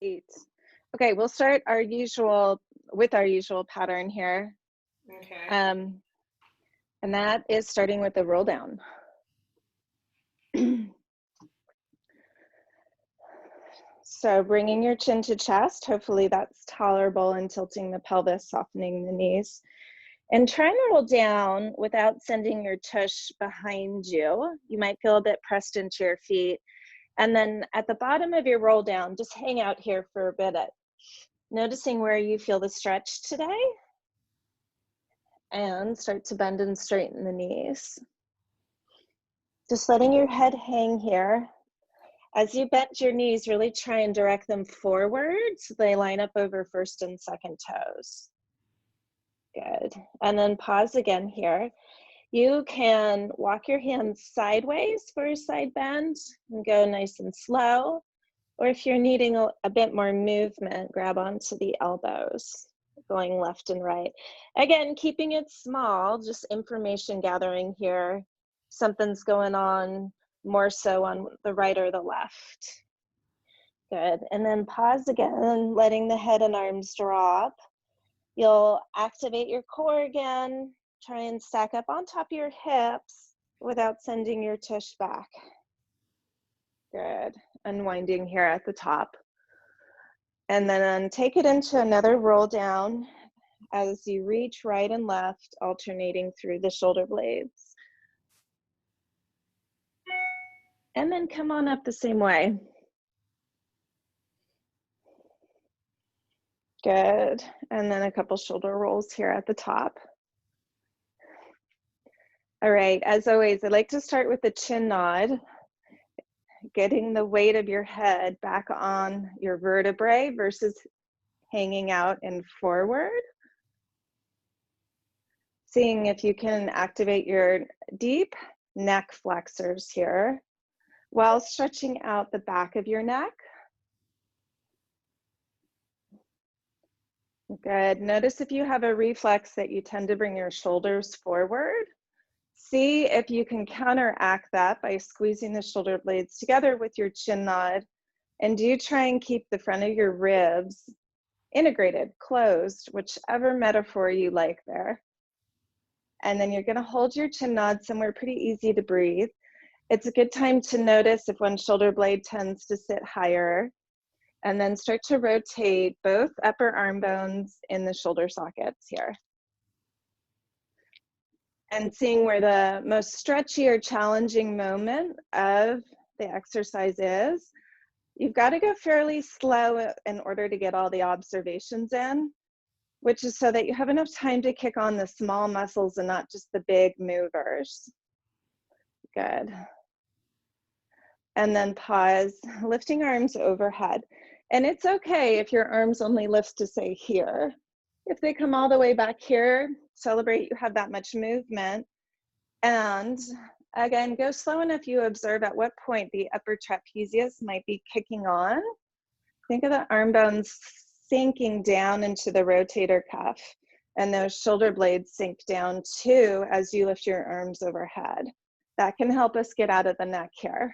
Great. Okay, we'll start our usual with our usual pattern here. Okay. And that is starting with the roll down. So bringing your chin to chest, hopefully that's tolerable, and tilting the pelvis, softening the knees. And try and roll down without sending your tush behind you. You might feel a bit pressed into your feet. And then at the bottom of your roll down, just hang out here for a bit, noticing where you feel the stretch today. And start to bend and straighten the knees. Just letting your head hang here. As you bend your knees, really try and direct them forward so they line up over first and second toes. Good. And then pause again here. You can walk your hands sideways for a side bend and go nice and slow. Or if you're needing a bit more movement, grab onto the elbows, going left and right. Again, keeping it small, just information gathering here. Something's going on more so on the right or the left. Good. And then pause again, letting the head and arms drop. You'll activate your core again. Try and stack up on top of your hips without sending your tush back. Good. Unwinding here at the top. And then take it into another roll down as you reach right and left, alternating through the shoulder blades. And then come on up the same way. Good. And then a couple shoulder rolls here at the top. All right, as always, I like to start with the chin nod, getting the weight of your head back on your vertebrae versus hanging out and forward. Seeing if you can activate your deep neck flexors here while stretching out the back of your neck. Good. Notice if you have a reflex that you tend to bring your shoulders forward. See if you can counteract that by squeezing the shoulder blades together with your chin nod. And do try and keep the front of your ribs integrated, closed, whichever metaphor you like there. And then you're going to hold your chin nod somewhere pretty easy to breathe. It's a good time to notice if one shoulder blade tends to sit higher, and then start to rotate both upper arm bones in the shoulder sockets here. And seeing where the most stretchy or challenging moment of the exercise is. You've got to go fairly slow in order to get all the observations in, which is so that you have enough time to kick on the small muscles and not just the big movers. Good. And then pause, lifting arms overhead. And it's okay if your arms only lift to say here. If they come all the way back here, celebrate you have that much movement. And again, go slow enough you observe at what point the upper trapezius might be kicking on. Think of the arm bones sinking down into the rotator cuff, and those shoulder blades sink down too as you lift your arms overhead. That can help us get out of the neck here.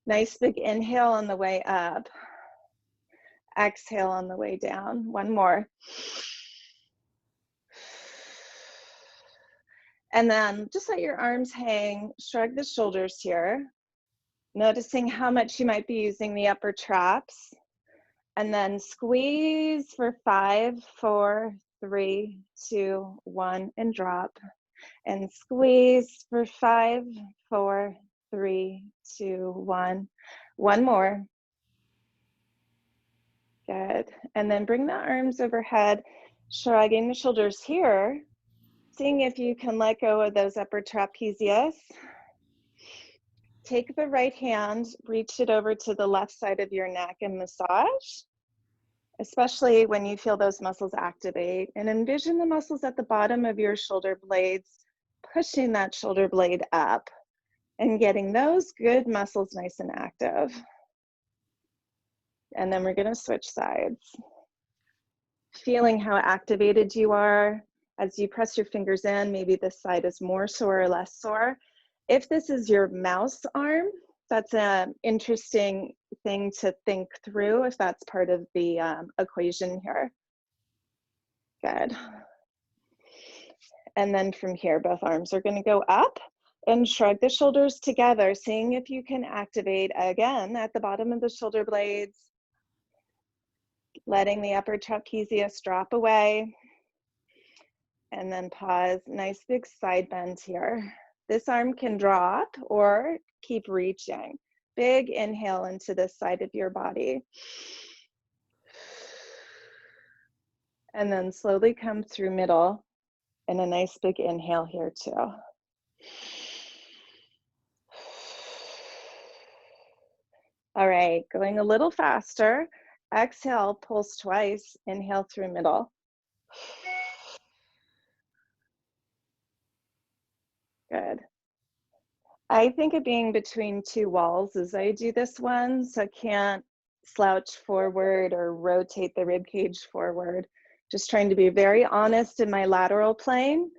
Nice big inhale on the way up. Exhale on the way down. One more. And then just let your arms hang, shrug the shoulders here, noticing how much you might be using the upper traps. And then squeeze for 5, 4, 3, 2, 1, and drop. And squeeze for 5, 4, 3, 2, 1. One more. Good. And then bring the arms overhead, shrugging the shoulders here, seeing if you can let go of those upper trapezius. Take the right hand, reach it over to the left side of your neck and massage, especially when you feel those muscles activate. And envision the muscles at the bottom of your shoulder blades, pushing that shoulder blade up and getting those good muscles nice and active. And then we're going to switch sides. Feeling how activated you are as you press your fingers in. Maybe this side is more sore or less sore. If this is your mouse arm, that's an interesting thing to think through if that's part of the equation here. Good. And then from here, both arms are going to go up and shrug the shoulders together, seeing if you can activate again at the bottom of the shoulder blades, letting the upper trapezius drop away. And then pause, nice big side bend here. This arm can drop or keep reaching. Big inhale into this side of your body. And then slowly come through middle and a nice big inhale here too. All right, going a little faster. Exhale, pulse twice, inhale through middle. Good. I think of being between two walls as I do this one, so I can't slouch forward or rotate the rib cage forward. Just trying to be very honest in my lateral plane.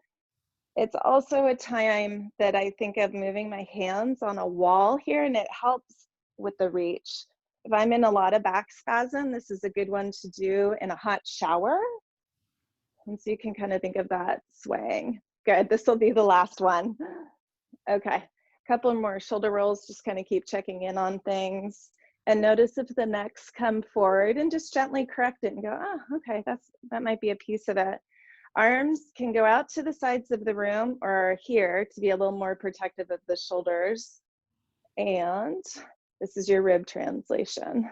It's also a time that I think of moving my hands on a wall here, and it helps with the reach. If I'm in a lot of back spasm, this is a good one to do in a hot shower. And so you can kind of think of that swaying. Good, this will be the last one. Okay, a couple more shoulder rolls, just kind of keep checking in on things. And notice if the necks come forward and just gently correct it and go, oh, okay, that might be a piece of it. Arms can go out to the sides of the room or here to be a little more protective of the shoulders. And this is your rib translation.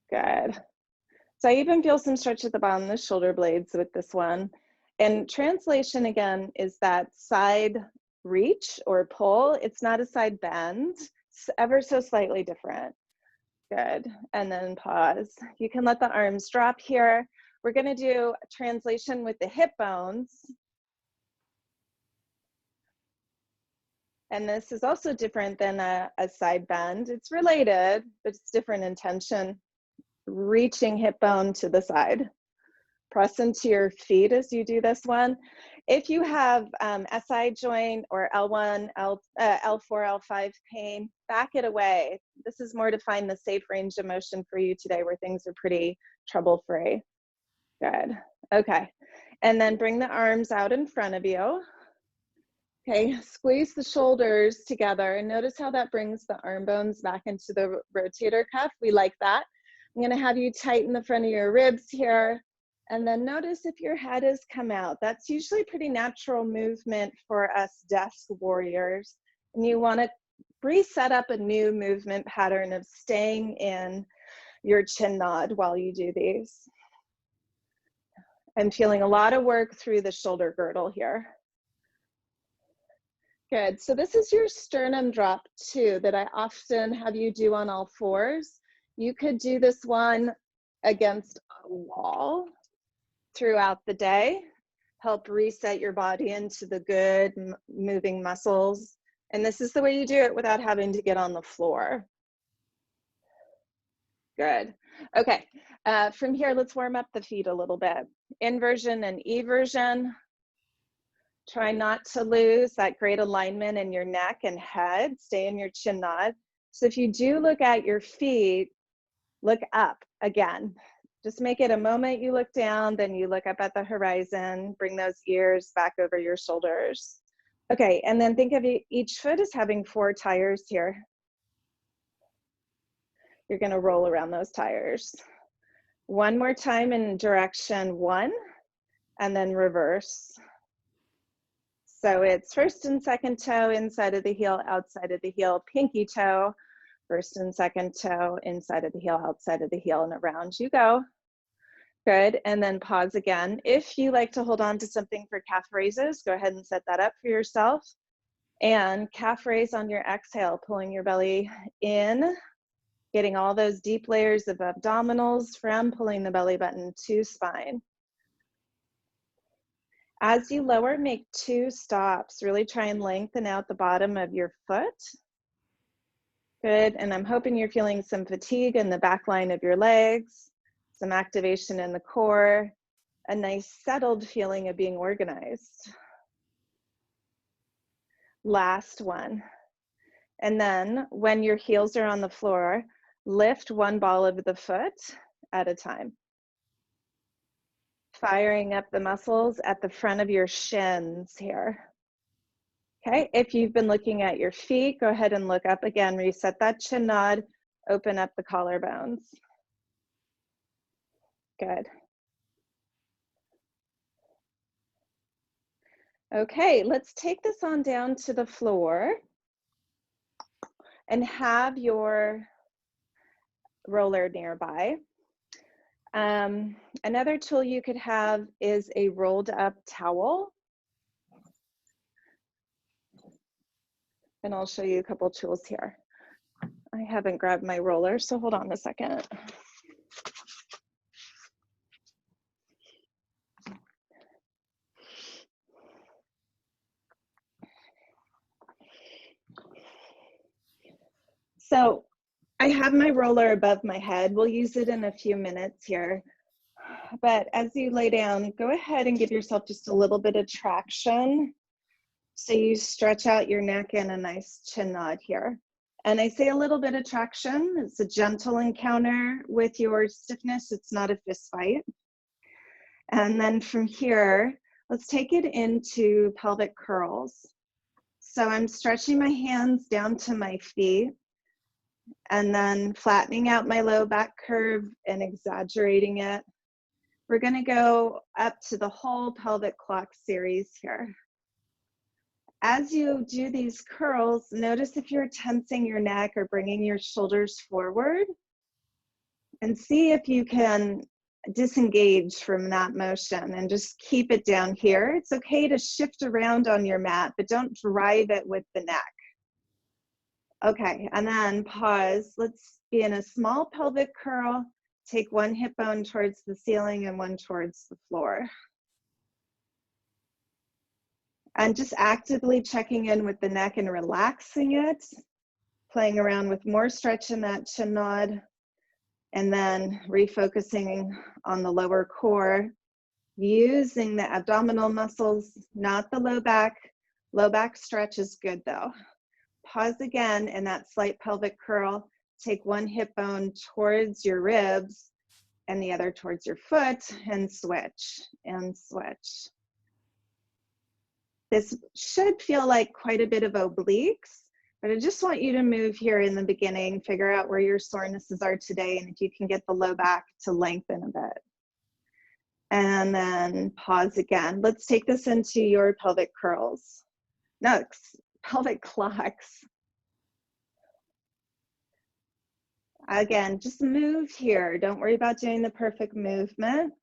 Good. So I even feel some stretch at the bottom of the shoulder blades with this one. And translation, again, is that side reach or pull. It's not a side bend. It's ever so slightly different. Good. And then pause. You can let the arms drop here. We're going to do a translation with the hip bones. And this is also different than a side bend. It's related, but it's different intention. Reaching hip bone to the side. Press into your feet as you do this one. If you have SI joint or L1, L4, L5 pain, back it away. This is more to find the safe range of motion for you today where things are pretty trouble-free. Good. Okay. And then bring the arms out in front of you. Okay, squeeze the shoulders together and notice how that brings the arm bones back into the rotator cuff. We like that. I'm going to have you tighten the front of your ribs here. And then notice if your head has come out. That's usually pretty natural movement for us desk warriors. And you want to reset up a new movement pattern of staying in your chin nod while you do these. I'm feeling a lot of work through the shoulder girdle here. Good. So this is your sternum drop too that I often have you do on all fours. You could do this one against a wall throughout the day, help reset your body into the good moving muscles. And this is the way you do it without having to get on the floor. Good. Okay. From here, let's warm up the feet a little bit. Inversion and eversion. Try not to lose that great alignment in your neck and head. Stay in your chin nod. So if you do look at your feet, look up again. Just make it a moment you look down, then you look up at the horizon, bring those ears back over your shoulders. Okay, and then think of each foot as having 4 tires here. You're gonna roll around those tires. One more time in direction 1, and then reverse. So it's first and second toe, inside of the heel, outside of the heel, pinky toe, first and second toe, inside of the heel, outside of the heel, and around you go. Good, and then pause again. If you like to hold on to something for calf raises, go ahead and set that up for yourself. And calf raise on your exhale, pulling your belly in, getting all those deep layers of abdominals from pulling the belly button to spine. As you lower, make 2 stops. Really try and lengthen out the bottom of your foot. Good, and I'm hoping you're feeling some fatigue in the back line of your legs, some activation in the core, a nice settled feeling of being organized. Last one. And then when your heels are on the floor, lift one ball of the foot at a time. Firing up the muscles at the front of your shins here. Okay, if you've been looking at your feet, go ahead and look up again, reset that chin nod, open up the collarbones. Good. Okay, let's take this on down to the floor and have your roller nearby. Another tool you could have is a rolled up towel. And I'll show you a couple tools here. I haven't grabbed my roller, so hold on a second. So I have my roller above my head. We'll use it in a few minutes here. But as you lay down, go ahead and give yourself just a little bit of traction. So you stretch out your neck and a nice chin nod here. And I say a little bit of traction. It's a gentle encounter with your stiffness. It's not a fist fight. And then from here, let's take it into pelvic curls. So I'm stretching my hands down to my feet and then flattening out my low back curve and exaggerating it. We're going to go up to the whole pelvic clock series here. As you do these curls, notice if you're tensing your neck or bringing your shoulders forward, and see if you can disengage from that motion and just keep it down here. It's okay to shift around on your mat, but don't drive it with the neck. Okay, and then pause. Let's be in a small pelvic curl. Take one hip bone towards the ceiling and one towards the floor. And just actively checking in with the neck and relaxing it, playing around with more stretch in that chin nod, and then refocusing on the lower core, using the abdominal muscles, not the low back. Low back stretch is good though. Pause again in that slight pelvic curl. Take one hip bone towards your ribs and the other towards your foot, and switch and switch. This should feel like quite a bit of obliques, but I just want you to move here in the beginning, figure out where your sorenesses are today, and if you can get the low back to lengthen a bit. And then pause again. Let's take this into your pelvic curls. No, pelvic clocks. Again, just move here. Don't worry about doing the perfect movement.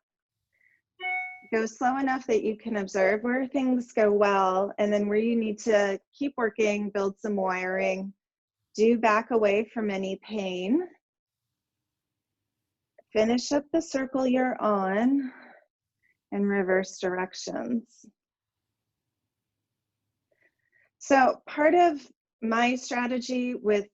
Go slow enough that you can observe where things go well, and then where you need to keep working, build some wiring. Do back away from any pain. Finish up the circle you're on and reverse directions. So part of my strategy with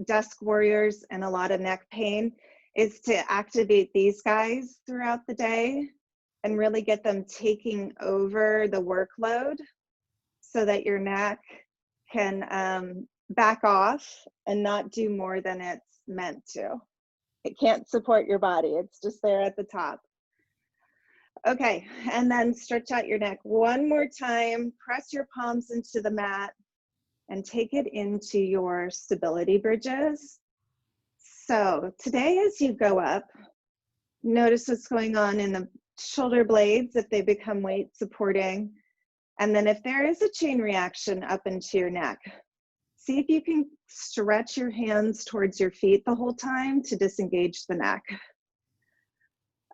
desk warriors and a lot of neck pain is to activate these guys throughout the day and really get them taking over the workload so that your neck can back off and not do more than it's meant to. It can't support your body. It's just there at the top. Okay, and then stretch out your neck one more time. Press your palms into the mat and take it into your stability bridges. So today as you go up, notice what's going on in the shoulder blades if they become weight supporting. And then if there is a chain reaction up into your neck, see if you can stretch your hands towards your feet the whole time to disengage the neck.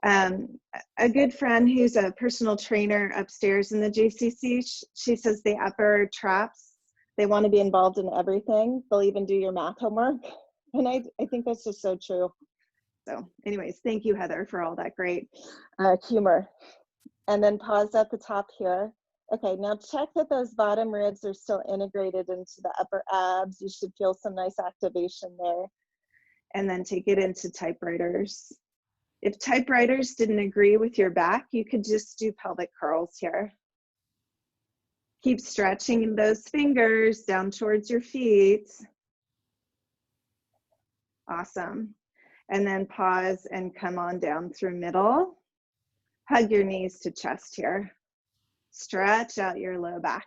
A good friend who's a personal trainer upstairs in the JCC, she says the upper traps, they want to be involved in everything. They'll even do your math homework. And I think that's just so true. So anyways, thank you, Heather, for all that great humor. And then pause at the top here. Okay, now check that those bottom ribs are still integrated into the upper abs. You should feel some nice activation there. And then take it into typewriters. If typewriters didn't agree with your back, you could just do pelvic curls here. Keep stretching those fingers down towards your feet. Awesome. And then pause and come on down through middle. Hug your knees to chest here. Stretch out your low back.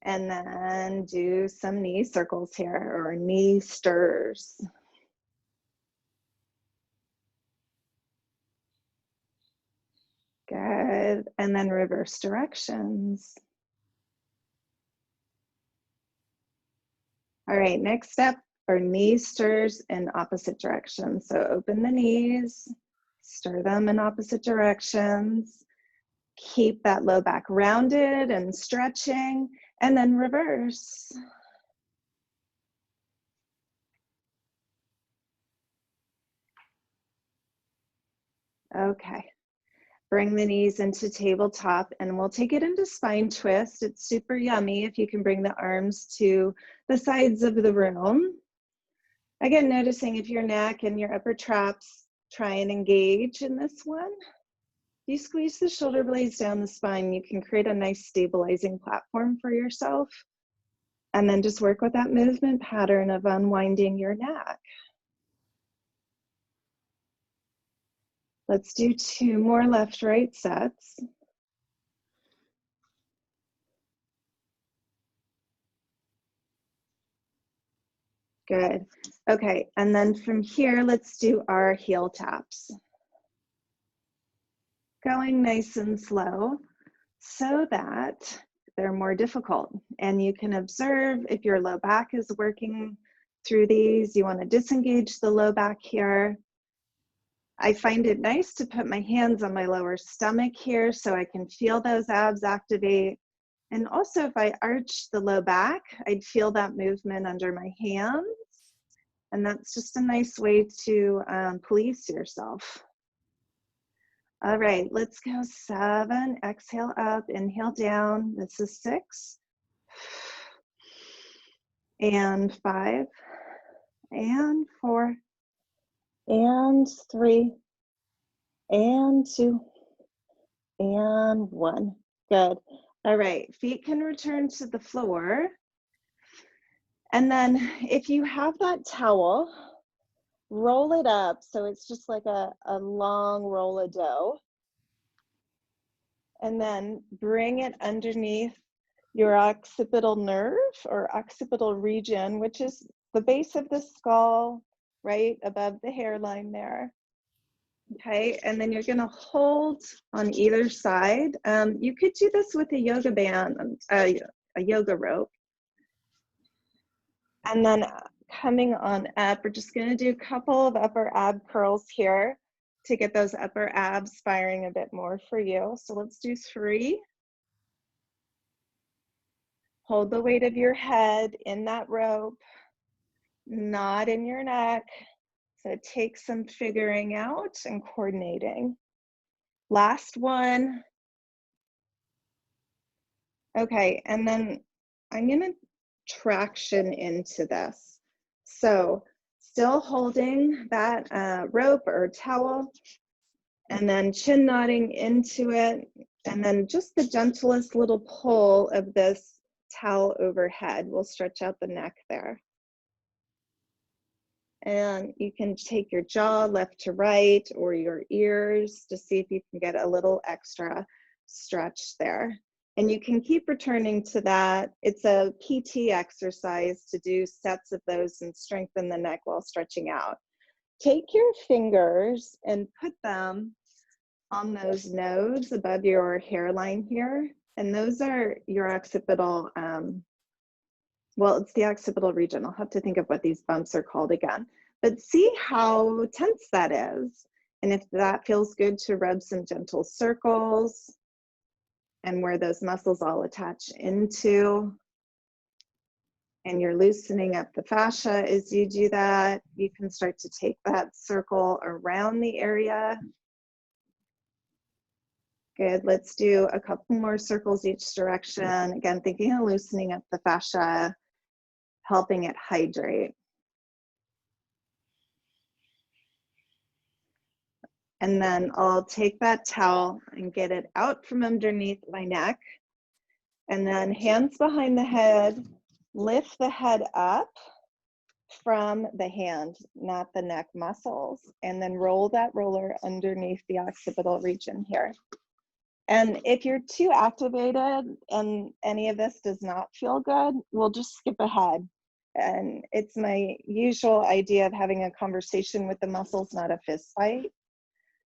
And then do some knee circles here, or knee stirs. Good. And then reverse directions. All right, next step are knee stirs in opposite directions. So open the knees, stir them in opposite directions. Keep that low back rounded and stretching, and then reverse. Okay. Bring the knees into tabletop, and we'll take it into spine twist. It's super yummy if you can bring the arms to the sides of the room. Again, noticing if your neck and your upper traps try and engage in this one. You squeeze the shoulder blades down the spine, you can create a nice stabilizing platform for yourself. And then just work with that movement pattern of unwinding your neck. Let's do 2 more left-right sets. Good. Okay, and then from here, let's do our heel taps. Going nice and slow so that they're more difficult. And you can observe if your low back is working through these. You want to disengage the low back here. I find it nice to put my hands on my lower stomach here so I can feel those abs activate. And also if I arch the low back, I'd feel that movement under my hands. And that's just a nice way to police yourself. All right, let's go 7, exhale up, inhale down. This is 6, and 5, and 4, and 3, and 2, and 1. Good. All right, feet can return to the floor. And then if you have that towel, roll it up so it's just like a long roll of dough. And then bring it underneath your occipital nerve or occipital region, which is the base of the skull, right above the hairline there. Okay, and then you're gonna hold on either side. You could do this with a yoga band, a yoga rope. And then coming on up, we're just gonna do a couple of upper ab curls here to get those upper abs firing a bit more for you. So let's do 3. Hold the weight of your head in that rope, not in your neck. So it takes some figuring out and coordinating. Last one. Okay, and then I'm gonna traction into this. So still holding that rope or towel, and then chin nodding into it, and then just the gentlest little pull of this towel overhead will stretch out the neck there. And you can take your jaw left to right or your ears to see if you can get a little extra stretch there. And you can keep returning to that. It's a PT exercise to do sets of those and strengthen the neck while stretching out. Take your fingers and put them on those nodes above your hairline here. And those are your occipital, well, it's the occipital region. I'll have to think of what these bumps are called again. But see how tense that is. And if that feels good, to rub some gentle circles and where those muscles all attach into. And you're loosening up the fascia as you do that. You can start to take that circle around the area. Good, let's do a couple more circles each direction. Again, thinking of loosening up the fascia, helping it hydrate. And then I'll take that towel and get it out from underneath my neck. And then hands behind the head, lift the head up from the hand, not the neck muscles. And then roll that roller underneath the occipital region here. And if you're too activated and any of this does not feel good, we'll just skip ahead. And it's my usual idea of having a conversation with the muscles, not a fist fight.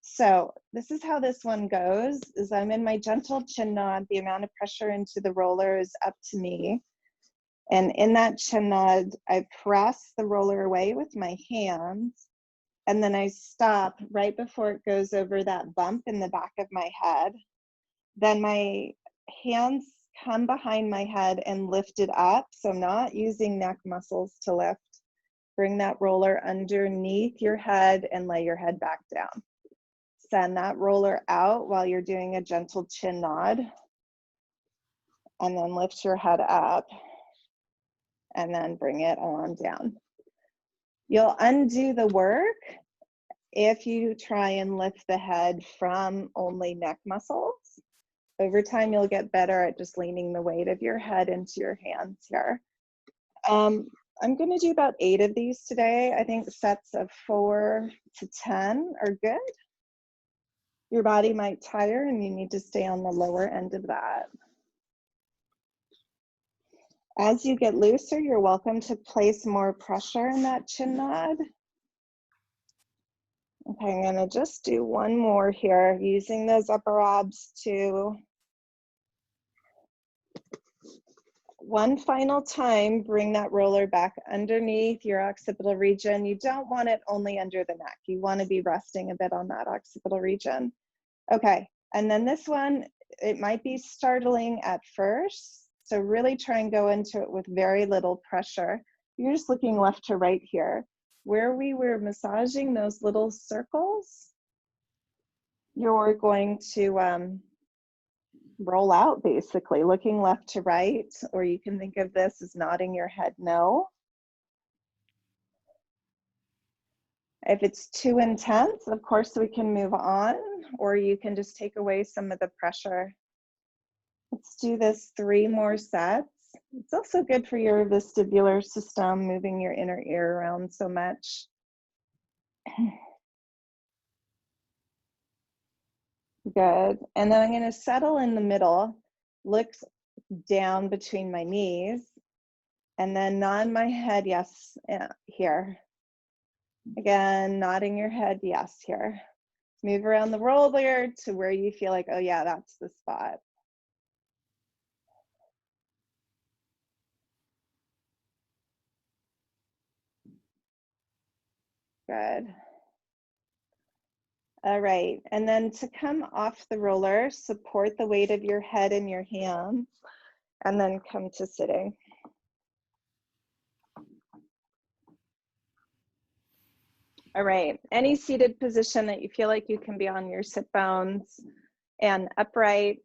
So this is how this one goes, is I'm in my gentle chin nod. The amount of pressure into the roller is up to me. And in that chin nod, I press the roller away with my hands. And then I stop right before it goes over that bump in the back of my head. Then my hands come behind my head and lift it up. So I'm not using neck muscles to lift. Bring that roller underneath your head and lay your head back down. Send that roller out while you're doing a gentle chin nod. And then lift your head up. And then bring it on down. You'll undo the work if you try and lift the head from only neck muscles. Over time, you'll get better at just leaning the weight of your head into your hands here. I'm going to do about 8 of these today. I think sets of 4 to 10 are good. Your body might tire and you need to stay on the lower end of that. As you get looser, you're welcome to place more pressure in that chin nod. Okay, I'm going to just do one more here, using those upper abs to one final time, bring that roller back underneath your occipital region. You don't want it only under the neck. You want to be resting a bit on that occipital region. Okay, and then this one, it might be startling at first. So really try and go into it with very little pressure. You're just looking left to right here. Where we were massaging those little circles, you're going to roll out, basically, looking left to right, or you can think of this as nodding your head no. If it's too intense, of course, we can move on, or you can just take away some of the pressure. Let's do this 3 more sets. It's also good for your vestibular system, moving your inner ear around so much. Good. And then I'm going to settle in the middle, look down between my knees, and then nod my head yes here. Again, nodding your head yes here. Move around the roller to where you feel like, oh yeah, that's the spot. Good. All right, and then to come off the roller, support the weight of your head in your hands, and then come to sitting. All right, any seated position that you feel like you can be on your sit bones and upright.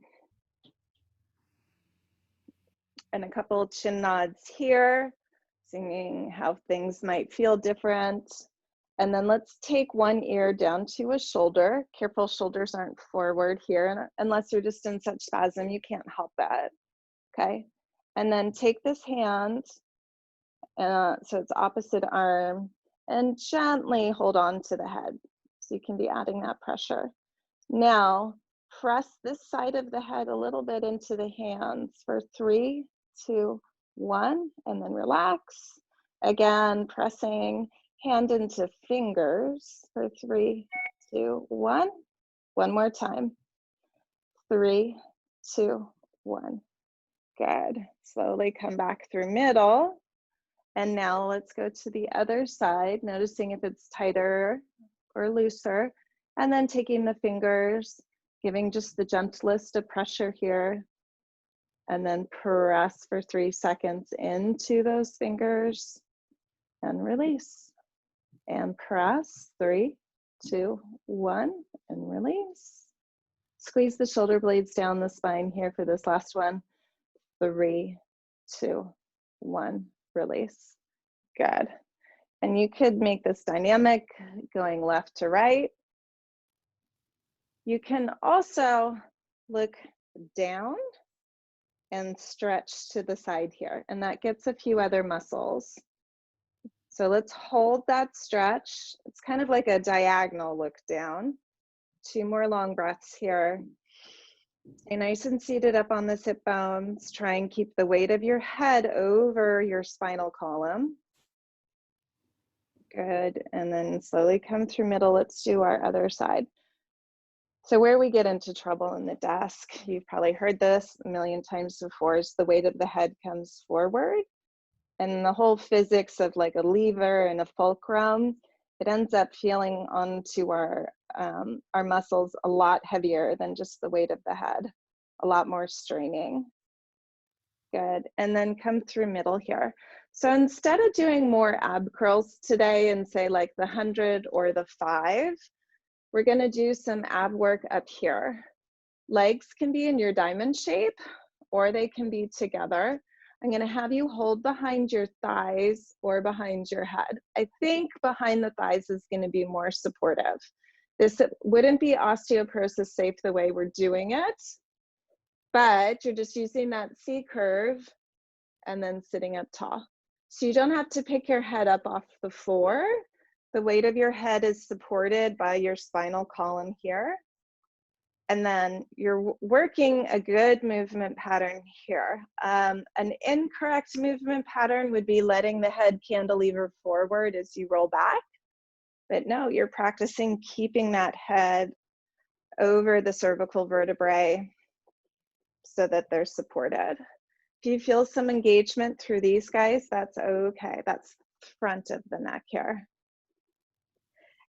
And a couple chin nods here, seeing how things might feel different. And then let's take one ear down to a shoulder. Careful, shoulders aren't forward here, unless you're just in such spasm, you can't help that, okay? And then take this hand, so it's opposite arm, and gently hold on to the head. So you can be adding that pressure. Now, press this side of the head a little bit into the hands for 3, 2, 1, and then relax. Again, pressing hand into fingers for 3, 2, 1. One more time. 3, 2, 1. Good. Slowly come back through middle. And now let's go to the other side, noticing if it's tighter or looser. And then taking the fingers, giving just the gentlest of pressure here. And then press for 3 seconds into those fingers and release. And press, 3, 2, 1, and release. Squeeze the shoulder blades down the spine here for this last one. 3, 2, 1, release. Good. And you could make this dynamic, going left to right. You can also look down and stretch to the side here, and that gets a few other muscles. So let's hold that stretch. It's kind of like a diagonal look down. 2 more long breaths here. Stay nice and seated up on the sit bones. Try and keep the weight of your head over your spinal column. Good, and then slowly come through middle. Let's do our other side. So where we get into trouble in the desk, you've probably heard this a million times before, is the weight of the head comes forward. And the whole physics of like a lever and a fulcrum, it ends up feeling onto our muscles a lot heavier than just the weight of the head, a lot more straining. Good, and then come through middle here. So instead of doing more ab curls today and say like the 100 or the 5, we're gonna do some ab work up here. Legs can be in your diamond shape or they can be together. I'm gonna have you hold behind your thighs or behind your head. I think behind the thighs is gonna be more supportive. This wouldn't be osteoporosis safe the way we're doing it, but you're just using that C curve and then sitting up tall. So you don't have to pick your head up off the floor. The weight of your head is supported by your spinal column here. And then you're working a good movement pattern here. An incorrect movement pattern would be letting the head cantilever forward as you roll back. But no, you're practicing keeping that head over the cervical vertebrae so that they're supported. If you feel some engagement through these guys, that's okay. That's front of the neck here.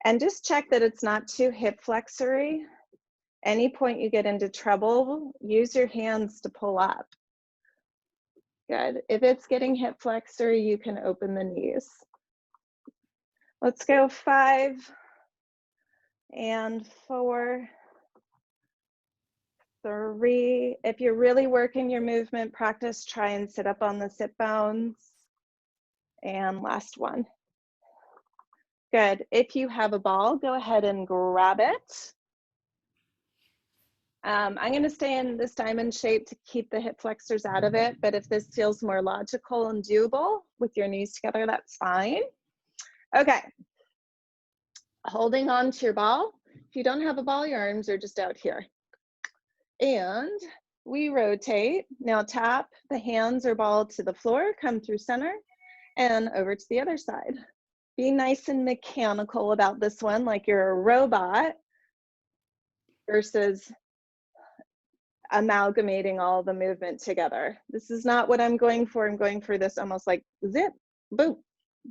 And just check that it's not too hip flexory. Any point you get into trouble, use your hands to pull up. Good. If it's getting hip flexory, you can open the knees. Let's go 5 and 4, 3. If you're really working your movement practice, try and sit up on the sit bones. And last one. Good. If you have a ball, go ahead and grab it. I'm going to stay in this diamond shape to keep the hip flexors out of it, but if this feels more logical and doable with your knees together, that's fine. Okay. Holding on to your ball. If you don't have a ball, your arms are just out here. And we rotate. Now tap the hands or ball to the floor, come through center, and over to the other side. Be nice and mechanical about this one, like you're a robot, versus amalgamating all the movement together. This is not what I'm going for. I'm going for this almost like zip, boop,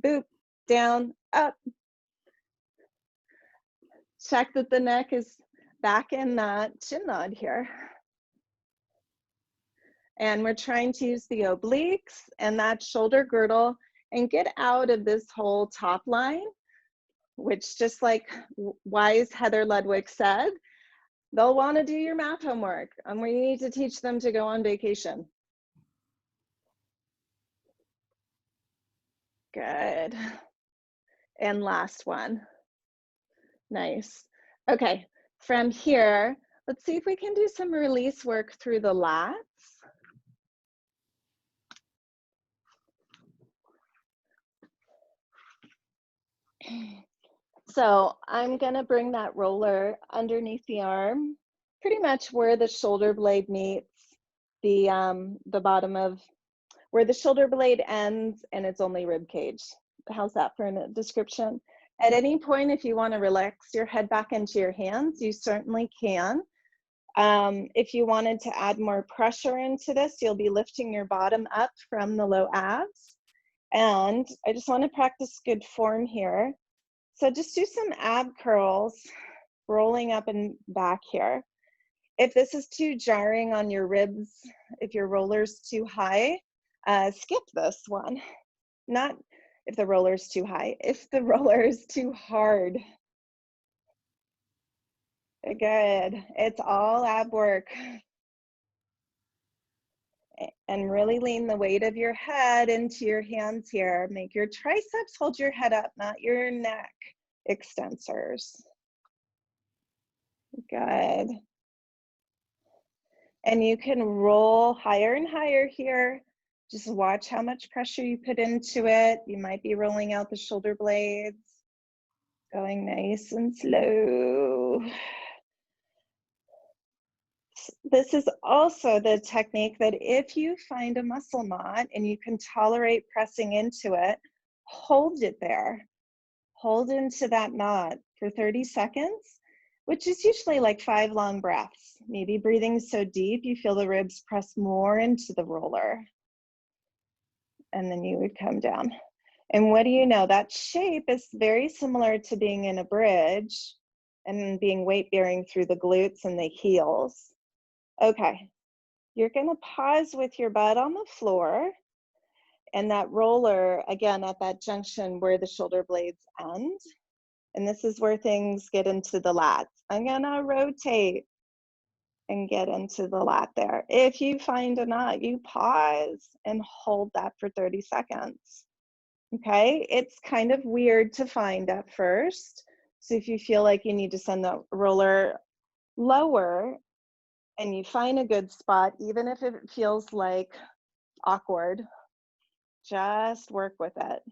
boop, down, up. Check that the neck is back in that chin nod here. And we're trying to use the obliques and that shoulder girdle and get out of this whole top line, which just like wise Heather Ludwig said, they'll want to do your math homework and we need to teach them to go on vacation. Good. And last one. Nice. Okay, from here, let's see if we can do some release work through the lats. So I'm gonna bring that roller underneath the arm, pretty much where the shoulder blade meets the bottom of, where the shoulder blade ends and it's only rib cage. How's that for a description? At any point, if you wanna relax your head back into your hands, you certainly can. If you wanted to add more pressure into this, you'll be lifting your bottom up from the low abs. And I just wanna practice good form here. So just do some ab curls, rolling up and back here. If this is too jarring on your ribs, if your roller's too high, skip this one. Not if the roller's too high, if the roller is too hard. Good, it's all ab work. And really lean the weight of your head into your hands here. Make your triceps hold your head up, not your neck extensors. Good. And you can roll higher and higher here. Just watch how much pressure you put into it. You might be rolling out the shoulder blades. Going nice and slow. This is also the technique that if you find a muscle knot and you can tolerate pressing into it, hold it there. Hold into that knot for 30 seconds, which is usually like 5 long breaths. Maybe breathing so deep you feel the ribs press more into the roller. And then you would come down. And what do you know? That shape is very similar to being in a bridge and being weight bearing through the glutes and the heels. Okay, you're gonna pause with your butt on the floor and that roller, again, at that junction where the shoulder blades end. And this is where things get into the lats. I'm gonna rotate and get into the lat there. If you find a knot, you pause and hold that for 30 seconds. Okay, it's kind of weird to find at first. So if you feel like you need to send the roller lower and you find a good spot, even if it feels like awkward, just work with it.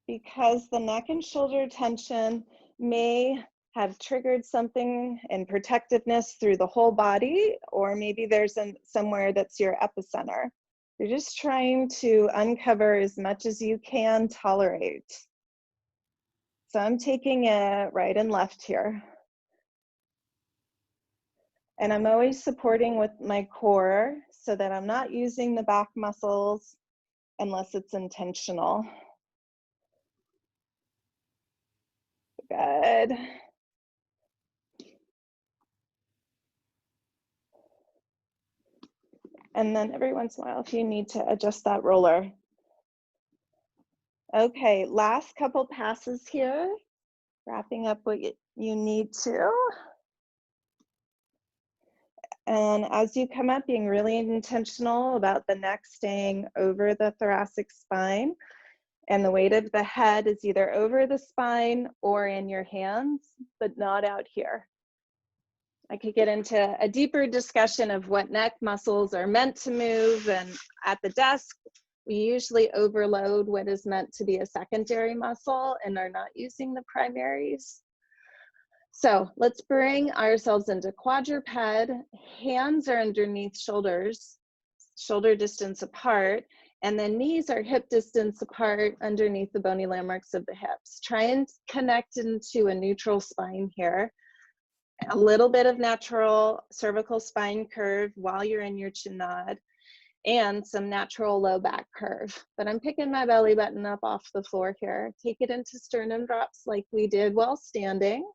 Because the neck and shoulder tension may have triggered something in protectiveness through the whole body, or maybe there's somewhere that's your epicenter. You're just trying to uncover as much as you can tolerate. So I'm taking it right and left here. And I'm always supporting with my core so that I'm not using the back muscles unless it's intentional. Good. And then every once in a while, if you need to adjust that roller. Okay, last couple passes here. Wrapping up what you need to. And as you come up, being really intentional about the neck staying over the thoracic spine. And the weight of the head is either over the spine or in your hands, but not out here. I could get into a deeper discussion of what neck muscles are meant to move, and at the desk, we usually overload what is meant to be a secondary muscle and are not using the primaries. So let's bring ourselves into quadruped. Hands are underneath shoulders, shoulder distance apart, and then knees are hip distance apart underneath the bony landmarks of the hips. Try and connect into a neutral spine here. A little bit of natural cervical spine curve while you're in your chin nod, and some natural low back curve. But I'm picking my belly button up off the floor here. Take it into sternum drops like we did while standing.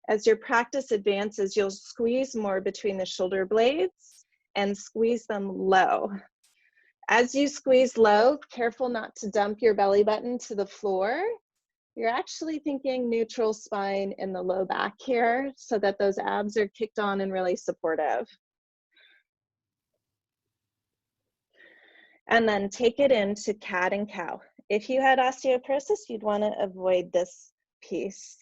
As your practice advances, you'll squeeze more between the shoulder blades and squeeze them low. As you squeeze low, careful not to dump your belly button to the floor. You're actually thinking neutral spine in the low back here so that those abs are kicked on and really supportive. And then take it into cat and cow. If you had osteoporosis, you'd want to avoid this piece.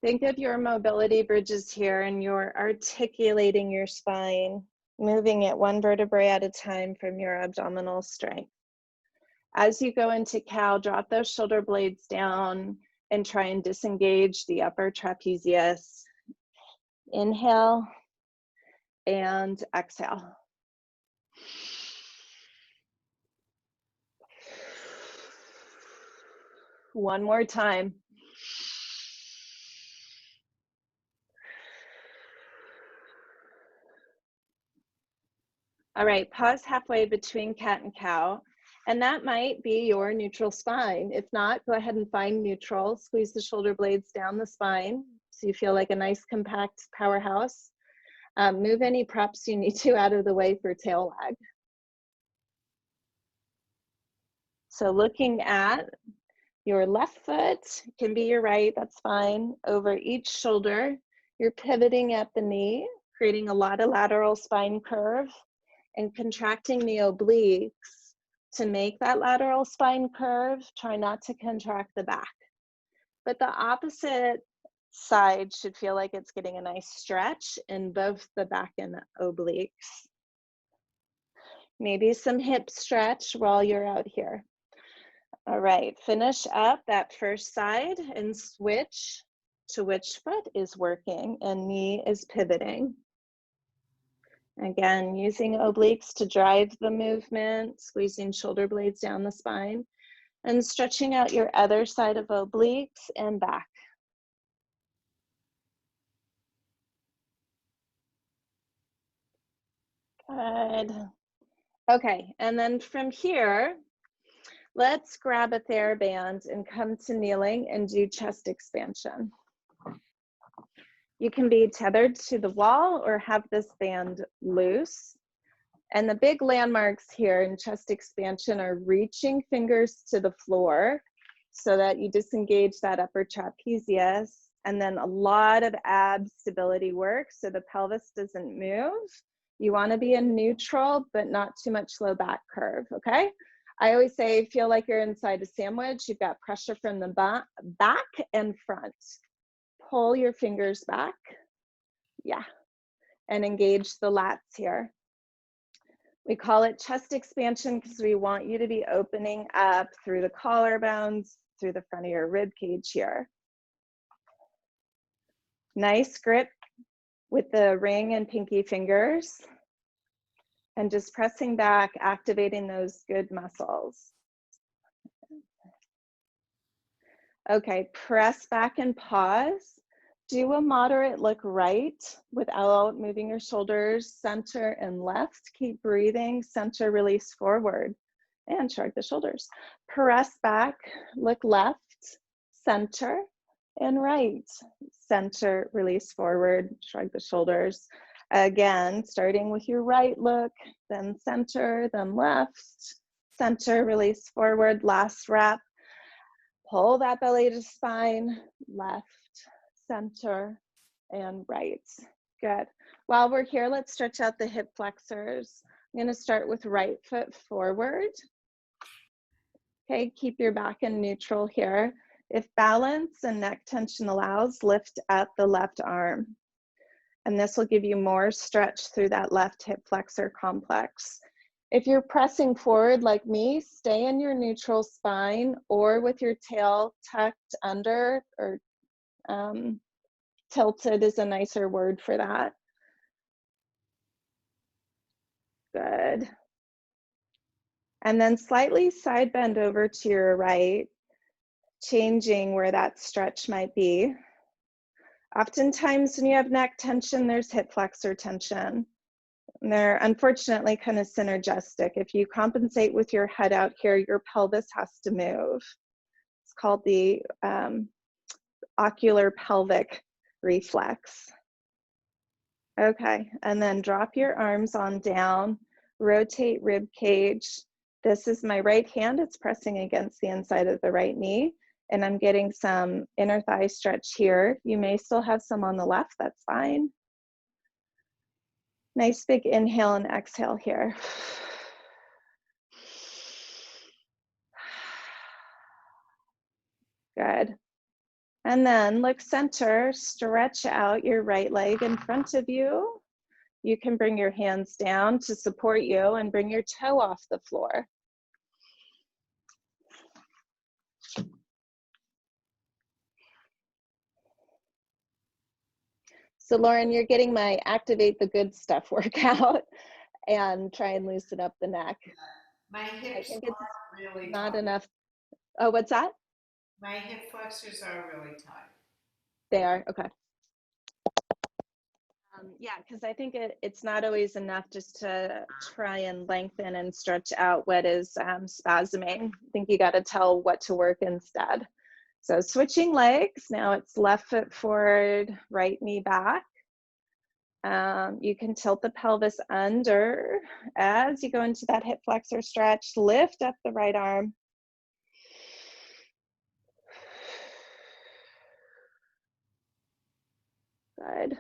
Think of your mobility bridges here, and you're articulating your spine, moving it one vertebrae at a time from your abdominal strength. As you go into cow, drop those shoulder blades down and try and disengage the upper trapezius. Inhale and exhale. One more time. All right, pause halfway between cat and cow. And that might be your neutral spine. If not, go ahead and find neutral. Squeeze the shoulder blades down the spine so you feel like a nice compact powerhouse. Move any props you need to out of the way for tail wag. So looking at your left foot, can be your right, that's fine. Over each shoulder, you're pivoting at the knee, creating a lot of lateral spine curve and contracting the obliques to make that lateral spine curve. Try not to contract the back. but the opposite side should feel like it's getting a nice stretch in both the back and the obliques. Maybe some hip stretch while you're out here. All right, finish up that first side and switch to which foot is working and knee is pivoting. Again, using obliques to drive the movement, squeezing shoulder blades down the spine, and stretching out your other side of obliques and back. Good. Okay, and then from here, let's grab a theraband and come to kneeling and do chest expansion. You can be tethered to the wall or have this band loose. And the big landmarks here in chest expansion are reaching fingers to the floor so that you disengage that upper trapezius, and then a lot of ab stability work so the pelvis doesn't move. You want to be in neutral, but not too much low back curve, okay? I always say, feel like you're inside a sandwich. You've got pressure from the back and front. Pull your fingers back, yeah, and engage the lats here. We call it chest expansion because we want you to be opening up through the collarbones, through the front of your rib cage here. Nice grip with the ring and pinky fingers. And just pressing back, activating those good muscles. Okay, press back and pause. Do a moderate look right without moving your shoulders, center and left. Keep breathing, center, release forward, and shrug the shoulders. Press back, look left, center, and right. Center, release forward, shrug the shoulders. Again, starting with your right look, then center, then left, center, release forward, last wrap. Pull that belly to spine, left, center, and right. Good. While we're here, let's stretch out the hip flexors. I'm going to start with right foot forward. Okay, keep your back in neutral here. If balance and neck tension allows, lift up the left arm. And this will give you more stretch through that left hip flexor complex. If you're pressing forward like me, stay in your neutral spine or with your tail tucked under, or tilted is a nicer word for that. Good. And then slightly side bend over to your right, changing where that stretch might be. Oftentimes when you have neck tension, there's hip flexor tension. And they're unfortunately kind of synergistic. If you compensate with your head out here, your pelvis has to move. It's called the ocular pelvic reflex. Okay, and then drop your arms on down, rotate rib cage. This is my right hand, it's pressing against the inside of the right knee, and I'm getting some inner thigh stretch here. You may still have some on the left, that's fine. Nice big inhale and exhale here. Good. And then look center, stretch out your right leg in front of you. You can bring your hands down to support you and bring your toe off the floor. So Lauren, you're getting my activate the good stuff workout and try and loosen up the neck. My hips are really not tight. enough. Oh, what's that? My hip flexors are really tight. They are, okay. Yeah, because I think it's not always enough just to try and lengthen and stretch out what is spasming. I think you got to tell what to work instead. So switching legs, now it's left foot forward, right knee back. You can tilt the pelvis under as you go into that hip flexor stretch. Lift up the right arm. Good.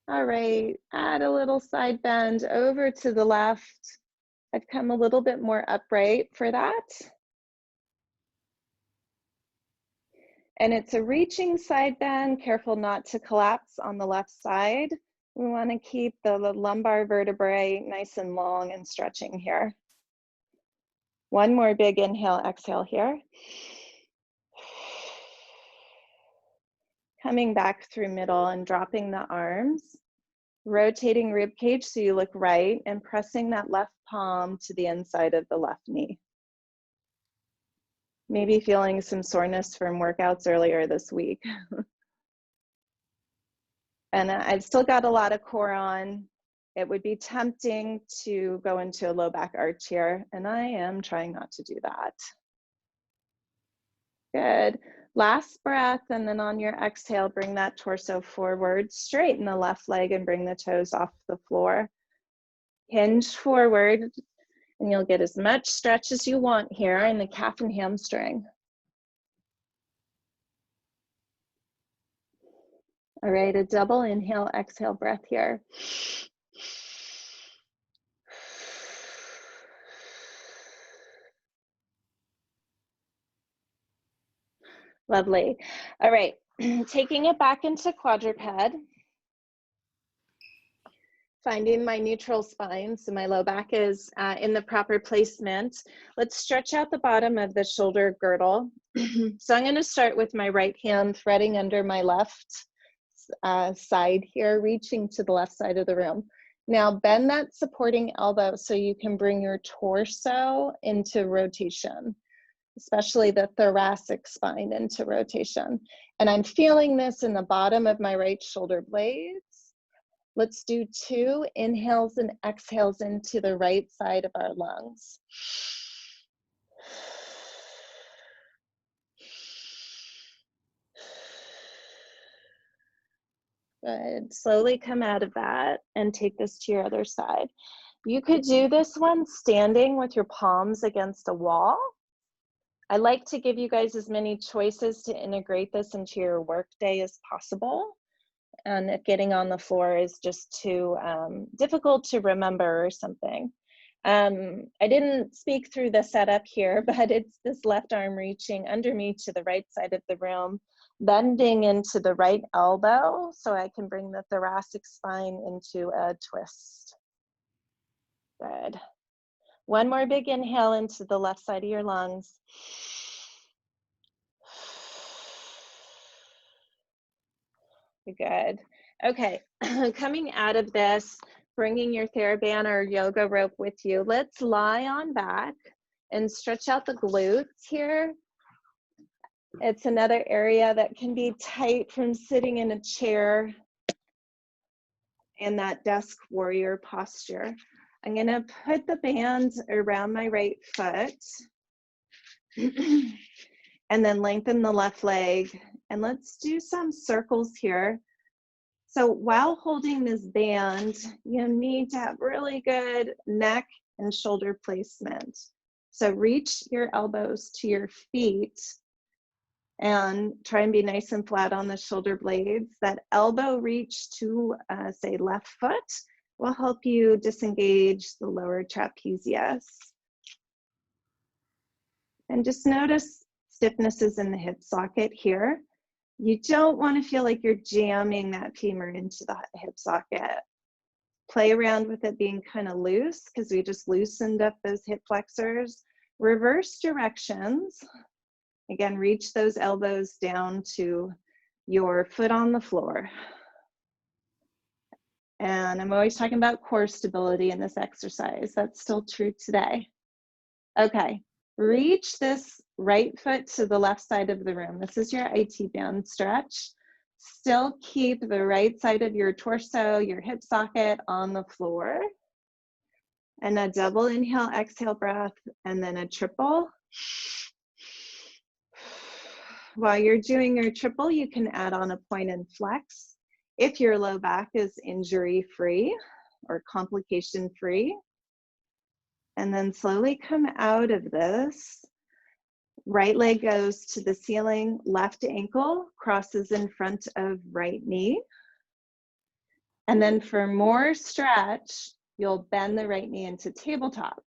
All right, add a little side bend over to the left. I've come a little bit more upright for that. And it's a reaching side bend. Careful not to collapse on the left side. We want to keep the lumbar vertebrae nice and long and stretching here. One more big inhale, exhale here. Coming back through middle and dropping the arms. Rotating rib cage so you look right and pressing that left palm to the inside of the left knee. Maybe feeling some soreness from workouts earlier this week. And I've still got a lot of core on. It would be tempting to go into a low back arch here, and I am trying not to do that. Good. Last breath, and then on your exhale, bring that torso forward, straighten the left leg and bring the toes off the floor. Hinge forward, and you'll get as much stretch as you want here in the calf and hamstring. All right, a double inhale, exhale breath here. Lovely. All right, taking it back into quadruped. Finding my neutral spine, so my low back is in the proper placement. Let's stretch out the bottom of the shoulder girdle. So I'm going to start with my right hand threading under my left side here, reaching to the left side of the room. Now bend that supporting elbow so you can bring your torso into rotation, especially the thoracic spine into rotation. And I'm feeling this in the bottom of my right shoulder blades. Let's do 2 inhales and exhales into the right side of our lungs. Good. Slowly come out of that and take this to your other side. You could do this one standing with your palms against a wall. I like to give you guys as many choices to integrate this into your workday as possible. And if getting on the floor is just too difficult to remember or something. I didn't speak through the setup here, but it's this left arm reaching under me to the right side of the room, bending into the right elbow so I can bring the thoracic spine into a twist. Good. One more big inhale into the left side of your lungs. Good. Okay, coming out of this, bringing your theraband or yoga rope with you, let's lie on back and stretch out the glutes here. It's another area that can be tight from sitting in a chair in that desk warrior posture. I'm gonna put the band around my right foot and then lengthen the left leg. And let's do some circles here. So while holding this band, you need to have really good neck and shoulder placement. So reach your elbows to your feet and try and be nice and flat on the shoulder blades. That elbow reach to, say, left foot will help you disengage the lower trapezius. And just notice stiffnesses in the hip socket here. You don't want to feel like you're jamming that femur into the hip socket. Play around with it being kind of loose because we just loosened up those hip flexors. Reverse directions. Again, reach those elbows down to your foot on the floor. And I'm always talking about core stability in this exercise. That's still true today. Okay, reach this right foot to the left side of the room. This is your IT band stretch. Still keep the right side of your torso, your hip socket on the floor. And a double inhale, exhale breath, and then a triple. While you're doing your triple, you can add on a point and flex if your low back is injury-free or complication-free. And then slowly come out of this. Right leg goes to the ceiling, left ankle crosses in front of right knee. And then for more stretch, you'll bend the right knee into tabletop.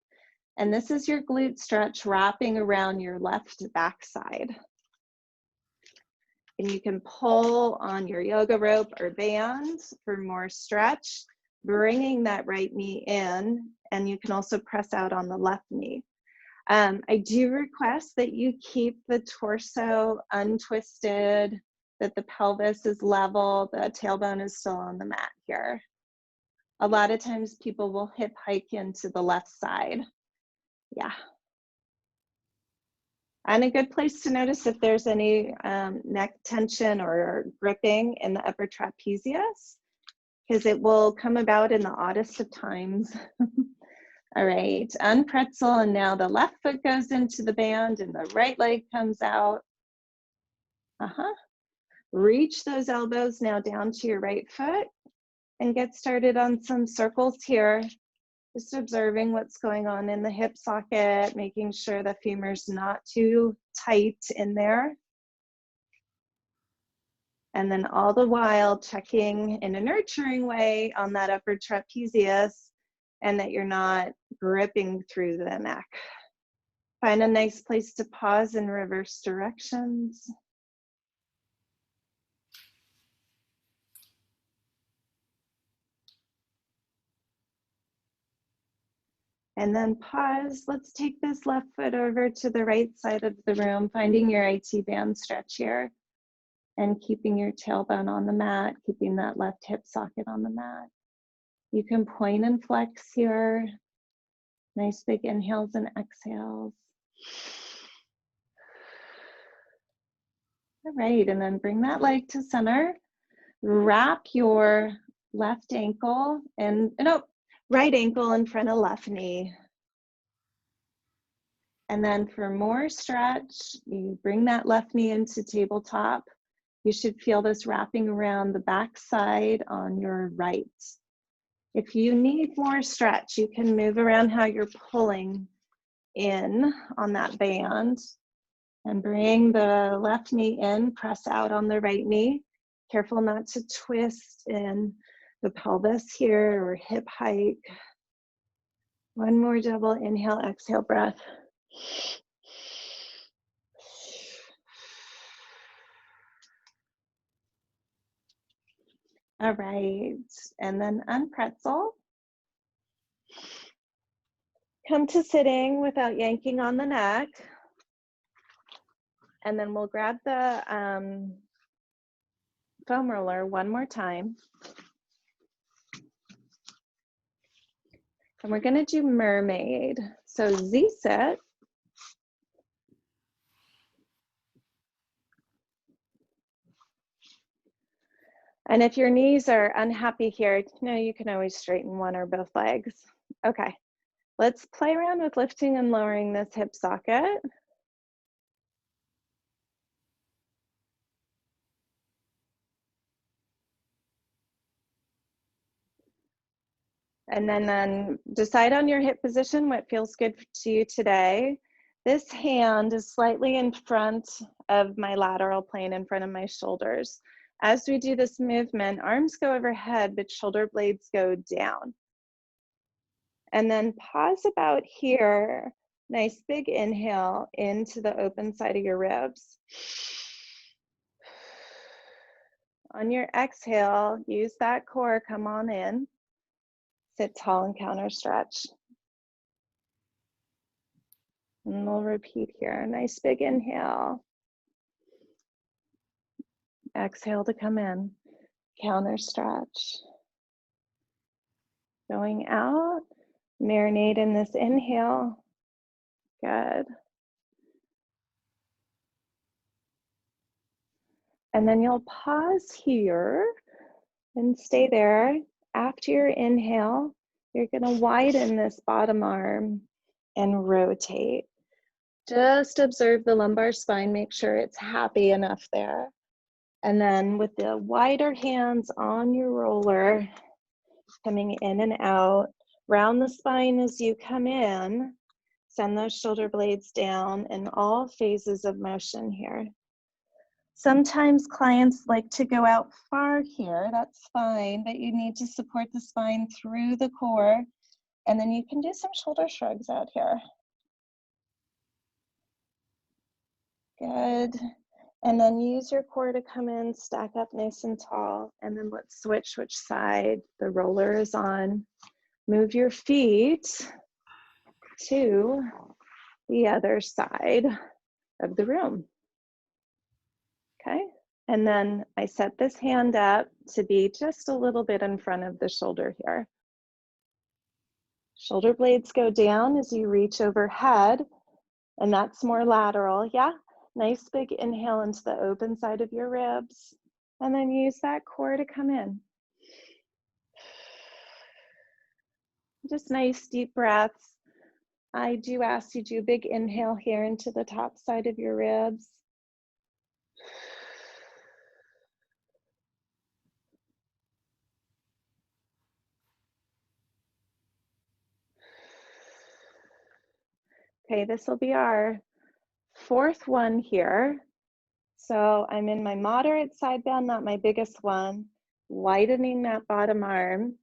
And this is your glute stretch wrapping around your left backside. And you can pull on your yoga rope or band for more stretch, bringing that right knee in, and you can also press out on the left knee. I do request that you keep the torso untwisted, that the pelvis is level, the tailbone is still on the mat here. A lot of times people will hip hike into the left side. Yeah. And a good place to notice if there's any neck tension or gripping in the upper trapezius, because it will come about in the oddest of times. All right, unpretzel, and now the left foot goes into the band and the right leg comes out. Reach those elbows now down to your right foot and get started on some circles here. Just observing what's going on in the hip socket, making sure the femur's not too tight in there. And then all the while checking in a nurturing way on that upper trapezius and that you're not gripping through the neck. Find a nice place to pause in reverse directions. And then pause. Let's take this left foot over to the right side of the room, finding your IT band stretch here and keeping your tailbone on the mat, keeping that left hip socket on the mat. You can point and flex here. Nice big inhales and exhales. All right, and then bring that leg to center. Wrap your left ankle and, right ankle in front of left knee. And then for more stretch, you bring that left knee into tabletop. You should feel this wrapping around the back side on your right. If you need more stretch, you can move around how you're pulling in on that band and bring the left knee in, press out on the right knee. Careful not to twist in the pelvis here or hip hike. One more double inhale, exhale breath. All right, and then unpretzel. Come to sitting without yanking on the neck. And then we'll grab the foam roller one more time. And we're gonna do mermaid. So Z-sit. And if your knees are unhappy here, you can always straighten one or both legs. Okay, let's play around with lifting and lowering this hip socket. And then decide on your hip position, what feels good to you today. This hand is slightly in front of my lateral plane, in front of my shoulders. As we do this movement, arms go overhead, but shoulder blades go down. And then pause about here. Nice big inhale into the open side of your ribs. On your exhale, use that core, come on in. Sit tall and counter stretch. And we'll repeat here. Nice big inhale. Exhale to come in. Counter stretch. Going out. Marinate in this inhale. Good. And then you'll pause here and stay there. After your inhale, you're going to widen this bottom arm and rotate. Just observe the lumbar spine, make sure it's happy enough there. And then with the wider hands on your roller, coming in and out, round the spine as you come in, send those shoulder blades down in all phases of motion here. Sometimes clients like to go out far here, that's fine, but you need to support the spine through the core, and then you can do some shoulder shrugs out here. Good. And then use your core to come in, stack up nice and tall, and then let's switch which side the roller is on. Move your feet to the other side of the room. Okay, and then I set this hand up to be just a little bit in front of the shoulder here. Shoulder blades go down as you reach overhead, and that's more lateral. Yeah, nice big inhale into the open side of your ribs, and then use that core to come in. Just nice deep breaths. I do ask you to do a big inhale here into the top side of your ribs. Okay, this will be our fourth one here. So I'm in my moderate side bend, not my biggest one, widening that bottom arm,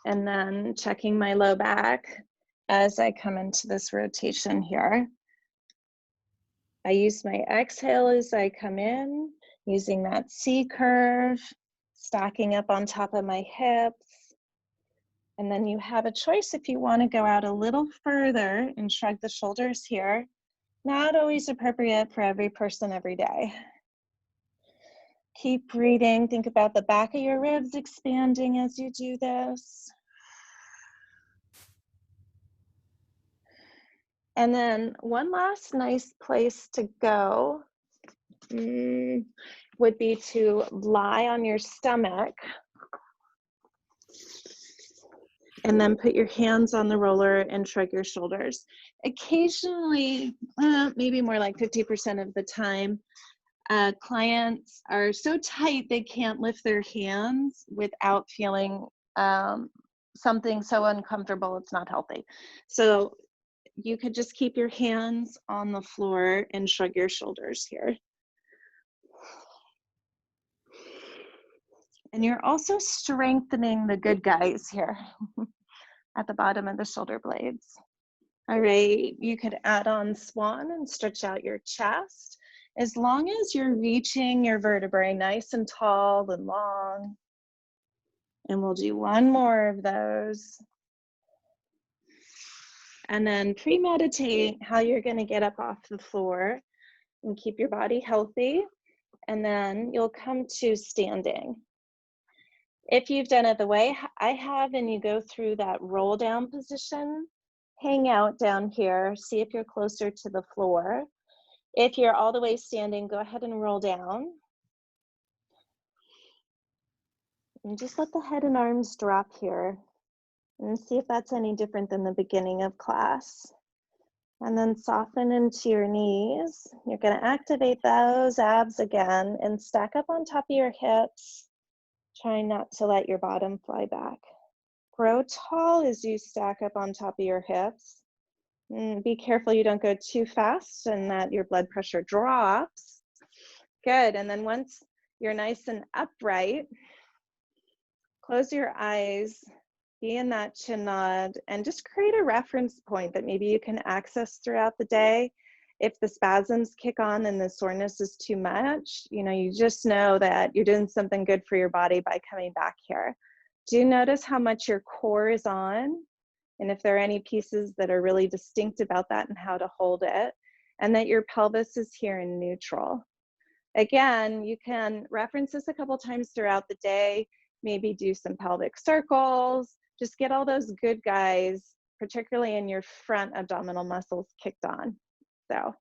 and then checking my low back as I come into this rotation here. I use my exhale as I come in, using that C curve, stacking up on top of my hips. And then you have a choice if you want to go out a little further and shrug the shoulders here. Not always appropriate for every person every day. Keep breathing. Think about the back of your ribs expanding as you do this. And then one last nice place to go would be to lie on your stomach and then put your hands on the roller and shrug your shoulders. Occasionally, maybe more like 50% of the time, clients are so tight they can't lift their hands without feeling something so uncomfortable it's not healthy. So you could just keep your hands on the floor and shrug your shoulders here. And you're also strengthening the good guys here at the bottom of the shoulder blades. All right, you could add on swan and stretch out your chest. As long as you're reaching your vertebrae nice and tall and long. And we'll do one more of those. And then premeditate how you're going to get up off the floor and keep your body healthy. And then you'll come to standing. If you've done it the way I have and you go through that roll down position, hang out down here, see if you're closer to the floor. If you're all the way standing, go ahead and roll down. And just let the head and arms drop here and see if that's any different than the beginning of class. And then soften into your knees. You're going to activate those abs again and stack up on top of your hips. Try not to let your bottom fly back. Grow tall as you stack up on top of your hips. Be careful you don't go too fast and that your blood pressure drops. Good, and then once you're nice and upright, close your eyes, be in that chin nod, and just create a reference point that maybe you can access throughout the day. If the spasms kick on and the soreness is too much, you just know that you're doing something good for your body by coming back here. Do notice how much your core is on, and if there are any pieces that are really distinct about that and how to hold it, and that your pelvis is here in neutral. Again, you can reference this a couple times throughout the day, maybe do some pelvic circles, just get all those good guys, particularly in your front abdominal muscles, kicked on. So